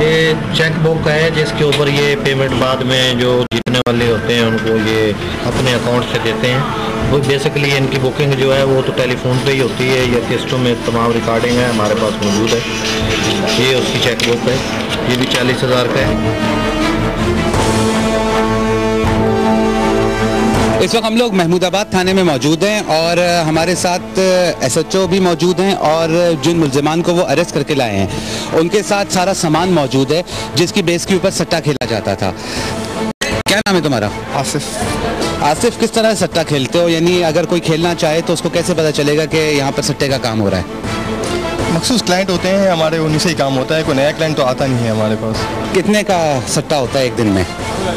ये cheque book है जिसके ऊपर ये पेमेंट बाद में जो जीतने वाले होते हैं उनको ये अपने अकाउंट से देते हैं। वो बेसिकली इनकी बुकिंग जो है वो तो टेलीफोन पे ही होती है या किस्तों में तमाम रिकॉर्डिंग है हमारे पास मौजूद है। ये उसकी चेक बुक है, ये भी 40,000 का है। इस वक्त हम लोग महमूदाबाद थाने में मौजूद हैं और हमारे साथ SHO भी मौजूद हैं और जिन मुल्ज़िमान को वो अरेस्ट करके लाए हैं उनके साथ सारा सामान मौजूद है जिसकी बेस के ऊपर सट्टा खेला जाता था। क्या नाम है तुम्हारा? आसिफ। आसिफ, किस तरह सट्टा खेलते हो? यानी अगर कोई खेलना चाहे तो उसको कैसे पता चलेगा कि यहाँ पर सट्टे का काम हो रहा है? मखसूस क्लाइंट होते हैं हमारे, उन्हीं से ही काम होता है। कोई नया क्लाइंट तो आता नहीं है हमारे पास। कितने का सट्टा होता है एक दिन में?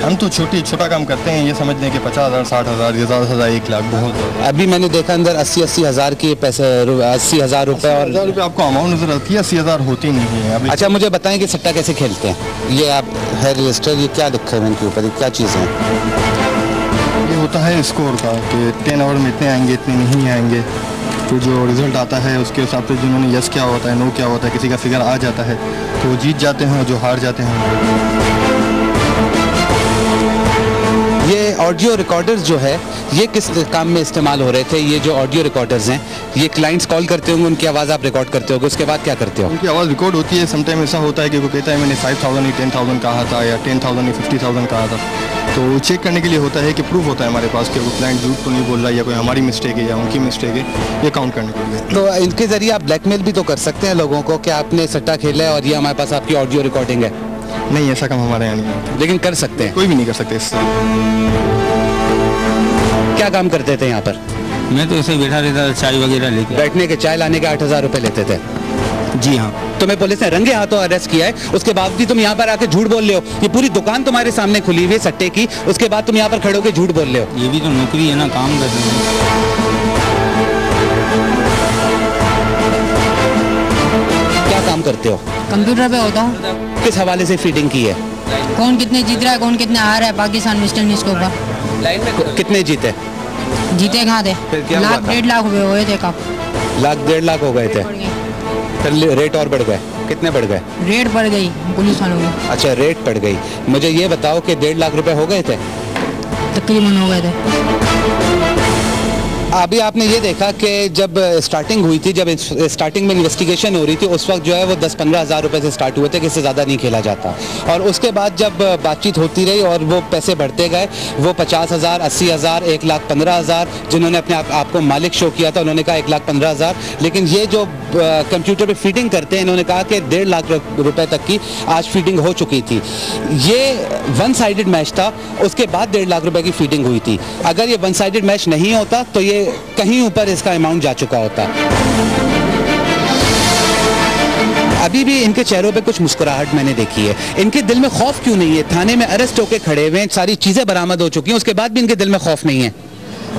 हम तो छोटा काम करते हैं, ये समझ लें कि 50,000 60,000 या ज़्यादा से ज़्यादा 1 लाख बहुत। अभी मैंने देखा अंदर 80 हज़ार के पैसे, 80,000 रुपये और 1000 रुपये आपको अमाउंट नजर आती है, 80,000 होती नहीं है अभी। अच्छा, मुझे बताएं कि सट्टा कैसे खेलते हैं? ये आप है रजिस्टर, ये क्या लिखा है इनके ऊपर, क्या चीज़ें हैं? ये होता है स्कोर का कि 10 ओवर में इतने आएंगे, इतने नहीं आएंगे। तो जो रिज़ल्ट आता है उसके हिसाब से जिन्होंने यस क्या होता है, नो क्या होता है, किसी का फिगर आ जाता है तो वो जीत जाते हैं और जो हार जाते हैं। ये ऑडियो रिकॉर्डर्स जो है ये किस काम में इस्तेमाल हो रहे थे? ये जो ऑडियो रिकॉर्डर्स हैं ये क्लाइंट्स कॉल करते होंगे, उनकी आवाज़ आप रिकॉर्ड करते होगे, उसके बाद क्या करते हो? उनकी आवाज़ रिकॉर्ड होती है। समटाइम ऐसा होता है कि वो कहता है मैंने 5,000 ही 10,000 कहा था या 10,000 ही 50,000 कहा था। तो चेक करने के लिए होता है कि प्रूफ होता है हमारे पास कि वो क्लाइंट झूठ तो नहीं बोल रहा है या कोई हमारी मिस्टेक है या उनकी मिस्टेक है, ये काउंट करने के लिए। तो इनके ज़रिए आप ब्लैकमेल भी तो कर सकते हैं लोगों को कि आपने सट्टा खेला है और ये हमारे पास आपकी ऑडियो रिकॉर्डिंग है। नहीं, ऐसा काम हमारे यहाँ नहीं है। लेकिन कर सकते हैं? कोई भी नहीं कर सकते इससे। क्या काम करते थे यहाँ पर? मैं तो ऐसे बैठा रहता, चाय वगैरह लेके। बैठने के, चाय लाने के 8,000 रुपये लेते थे? जी हाँ। तुम्हें पुलिस ने रंगे हाथों अरेस्ट किया है, उसके बावजूद तुम यहाँ पर आके झूठ बोल रहे हो। ये पूरी दुकान तुम्हारे सामने खुली हुई है सट्टे की, उसके बाद तुम यहाँ पर खड़े होकर झूठ बोल रहे हो। ये भी तो नौकरी है ना, काम कर रहे हैं। क्या काम करते हो? कंप्यूटर पे होता हूँ। किस हवाले से फीडिंग की है? कौन कितने जीत रहा है, कौन कितने हार रहा है, पाकिस्तान वेस्ट इंडीज के ऊपर। कितने जीते? जीते कहाँ थे? लाख 1.5 लाख रुपए हुए थे। कब? लाख 1.5 लाख हो गए थे? फिर रेट और बढ़ गए? कितने बढ़ गए? रेट बढ़ गई पुलिस वालों की। अच्छा, रेट बढ़ गई। मुझे ये बताओ कि 1.5 लाख रुपए हो गए थे? तकरीबन हो गए थे। अभी आपने ये देखा कि जब स्टार्टिंग हुई थी, जब स्टार्टिंग में इन्वेस्टिगेशन हो रही थी उस वक्त जो है वो 10-15 हज़ार रुपये से स्टार्ट हुए थे कि इससे ज़्यादा नहीं खेला जाता। और उसके बाद जब बातचीत होती रही और वो पैसे बढ़ते गए, वो 50,000, 80,000, 1,15,000, जिन्होंने अपने आप को मालिक शो किया था उन्होंने कहा 1,15,000। लेकिन ये जो कंप्यूटर पे फीडिंग करते हैं इन्होंने कहा कि 1.5 लाख रुपए तक की आज फीडिंग हो चुकी थी। ये वन साइडेड मैच था, उसके बाद 1.5 लाख रुपए की फीडिंग हुई थी। अगर ये वन साइडेड मैच नहीं होता तो ये कहीं ऊपर इसका अमाउंट जा चुका होता। अभी भी इनके चेहरों पे कुछ मुस्कुराहट मैंने देखी है। इनके दिल में खौफ क्यों नहीं है? थाने में अरेस्ट होके खड़े हुए हैं, सारी चीजें बरामद हो चुकी हैं, उसके बाद भी इनके दिल में खौफ नहीं है।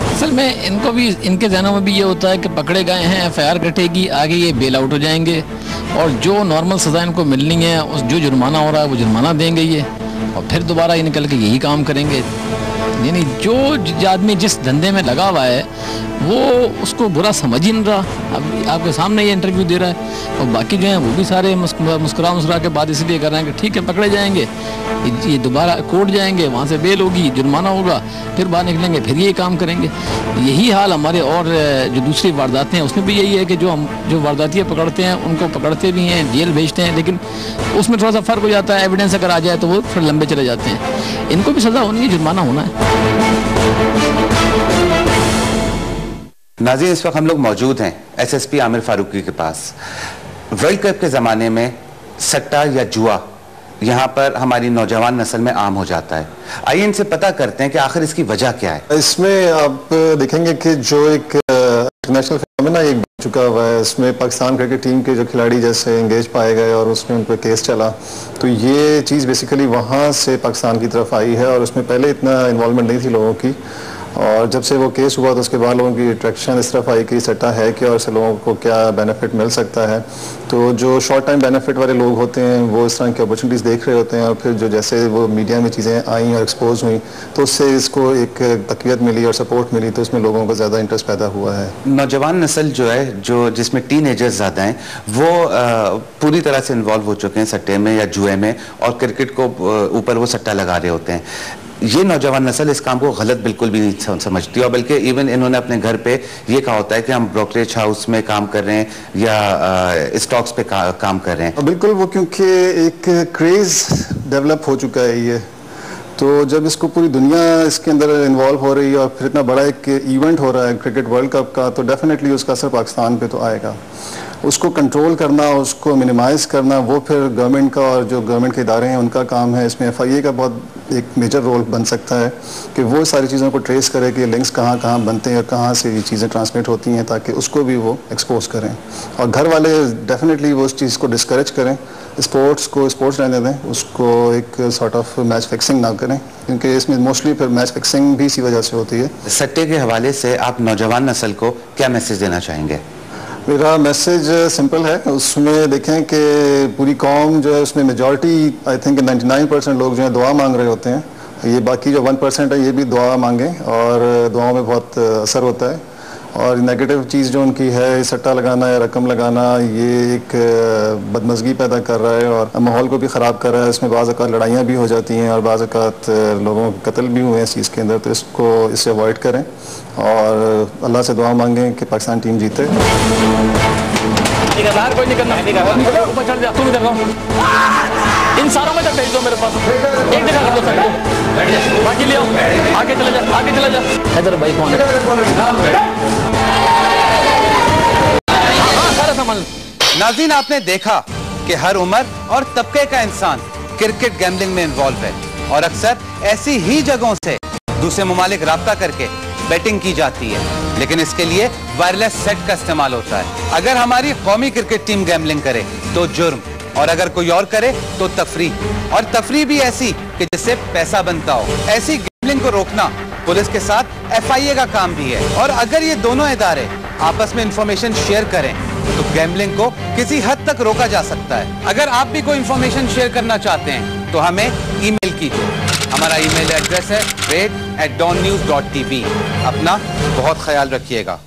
असल में इनको भी, इनके जहनों में भी ये होता है कि पकड़े गए हैं, FIR कटेगी, आगे ये बेल आउट हो जाएंगे और जो नॉर्मल सज़ा इनको मिलनी है, उस जो जुर्माना हो रहा है वो जुर्माना देंगे ये, और फिर दोबारा ये निकल के यही काम करेंगे। यानी जो आदमी जिस धंधे में लगा हुआ है वो उसको बुरा समझ ही नहीं रहा। अब आपके सामने ये इंटरव्यू दे रहा है और बाकी जो हैं वो भी सारे मुस्कुरा के बाद इसलिए कर रहे हैं कि ठीक है पकड़े जाएंगे, ये दोबारा कोर्ट जाएंगे, वहाँ से बेल होगी, जुर्माना होगा, फिर बाहर निकलेंगे, फिर ये काम करेंगे। यही हाल हमारे और जो दूसरी वारदातें हैं उसमें भी यही है कि जो वारदातियाँ पकड़ते हैं उनको पकड़ते भी हैं, जेल भेजते हैं, लेकिन उसमें थोड़ा सा फ़र्क हो जाता है। एविडेंस अगर आ जाए तो वो फिर लंबे चले जाते हैं। इनको भी सज़ा होनी है, जुर्माना होना है। नाज़रीन, इस वक्त हम लोग मौजूद हैं SSP आमिर फारूकी के पास। वर्ल्ड कप के ज़माने में सट्टा या जुआ यहाँ पर हमारी नौजवान नस्ल में आम हो जाता है। आइए इनसे पता करते हैं कि आखिर इसकी वजह क्या है। इसमें आप देखेंगे कि जो एक इंटरनेशनल फिनोमेना एक बन चुका हुआ है, इसमें पाकिस्तान क्रिकेट टीम के जो खिलाड़ी जैसे एंगेज पाए गए और उसमें उन पर केस चला, तो ये चीज़ बेसिकली वहाँ से पाकिस्तान की तरफ आई है और उसमें पहले इतना इन्वॉल्वमेंट नहीं थी लोगों की। और जब से वो केस हुआ तो उसके बाद लोगों की अट्रैक्शन इस तरफ आई कि सट्टा है कि और इससे लोगों को क्या बेनिफिट मिल सकता है। तो जो शॉर्ट टाइम बेनिफिट वाले लोग होते हैं वो इस तरह की अपॉर्चुनिटीज़ देख रहे होते हैं, और फिर जो जैसे वो मीडिया में चीज़ें आई और एक्सपोज हुई तो उससे इसको एक तक़वियत मिली और सपोर्ट मिली, तो इसमें लोगों का ज़्यादा इंटरेस्ट पैदा हुआ है। नौजवान नस्ल जो है, जो जिसमें टीनेजर्स ज़्यादा हैं, वो पूरी तरह से इन्वॉल्व हो चुके हैं सट्टे में या जुए में, और क्रिकेट को ऊपर वो सट्टा लगा रहे होते हैं। ये नौजवान नस्ल इस काम को गलत बिल्कुल भी नहीं समझती, और बल्कि इवन इन्होंने अपने घर पे ये कहा होता है कि हम ब्रोकरेज हाउस में काम कर रहे हैं या स्टॉक्स पे काम कर रहे हैं। बिल्कुल, वो क्योंकि एक क्रेज़ डेवलप हो चुका है ये, तो जब इसको पूरी दुनिया इसके अंदर इन्वॉल्व हो रही है और फिर इतना बड़ा एक इवेंट हो रहा है क्रिकेट वर्ल्ड कप का, तो डेफिनेटली उसका असर पाकिस्तान पे तो आएगा। उसको कंट्रोल करना, उसको मिनिमाइज़ करना, वो फिर गवर्नमेंट का और जो गवर्नमेंट के इदारे हैं उनका काम है। इसमें FIA का बहुत एक मेजर रोल बन सकता है कि वो सारी चीज़ों को ट्रेस करे कि लिंक्स कहाँ कहाँ बनते हैं और कहाँ से ये चीज़ें ट्रांसमिट होती हैं, ताकि उसको भी वो एक्सपोज करें। और घर वाले डेफिनेटली वो उस चीज़ को डिस्करेज करें, स्पोर्ट्स को स्पोर्ट्स रहने दें, उसको एक सॉर्ट ऑफ मैच फिक्सिंग ना करें, क्योंकि इसमें मोस्टली फिर मैच फिक्सिंग भी इसी वजह से होती है। सट्टे के हवाले से आप नौजवान नस्ल को क्या मैसेज देना चाहेंगे? मेरा मैसेज सिंपल है, उसमें देखें कि पूरी कौम जो है उसमें मेजॉरिटी आई थिंक 99% लोग जो है दुआ मांग रहे होते हैं। ये बाकी जो 1% है ये भी दुआ मांगें, और दुआओं में बहुत असर होता है। और नेगेटिव चीज़ जो उनकी है, सट्टा लगाना या रकम लगाना, ये एक बदमज़गी पैदा कर रहा है और माहौल को भी ख़राब कर रहा है। इसमें बाज़ औक़ात लड़ाइयाँ भी हो जाती हैं और बाज़ औक़ात लोगों के कत्ल भी हुए हैं इस चीज़ के अंदर, तो इससे अवॉइड करें और अल्लाह से दुआ मांगें कि पाकिस्तान टीम जीते। कोई नहीं करना, ऊपर चढ़ जा, तुम इधर रहो, इन सारों में तक भेज दो मेरे पास, एक जगह कर दो सबको, बाकी ले आओ, आगे चले जा, आगे चले जा। इधर भाई कौन है? नाज़रीन, आपने देखा कि हर उम्र और तबके का इंसान क्रिकेट गैम्बलिंग में इन्वॉल्व है, और अक्सर ऐसी ही जगहों से दूसरे मुमालिक राब्ता करके बैटिंग की जाती है, लेकिन इसके लिए वायरलेस सेट का इस्तेमाल होता है। अगर हमारी कौमी क्रिकेट टीम गैम्बलिंग करे तो जुर्म, और अगर कोई और करे तो तफरीह, और तफरीह भी ऐसी कि जिससे पैसा बनता हो। ऐसी गैम्बलिंग को रोकना पुलिस के साथ FIA का काम भी है, और अगर ये दोनों इदारे आपस में इंफॉर्मेशन शेयर करें तो गैम्बलिंग को किसी हद तक रोका जा सकता है। अगर आप भी कोई इंफॉर्मेशन शेयर करना चाहते हैं तो हमें ईमेल कीजिए। हमारा ईमेल एड्रेस है raid@dawnnews.tv। अपना बहुत ख्याल रखिएगा।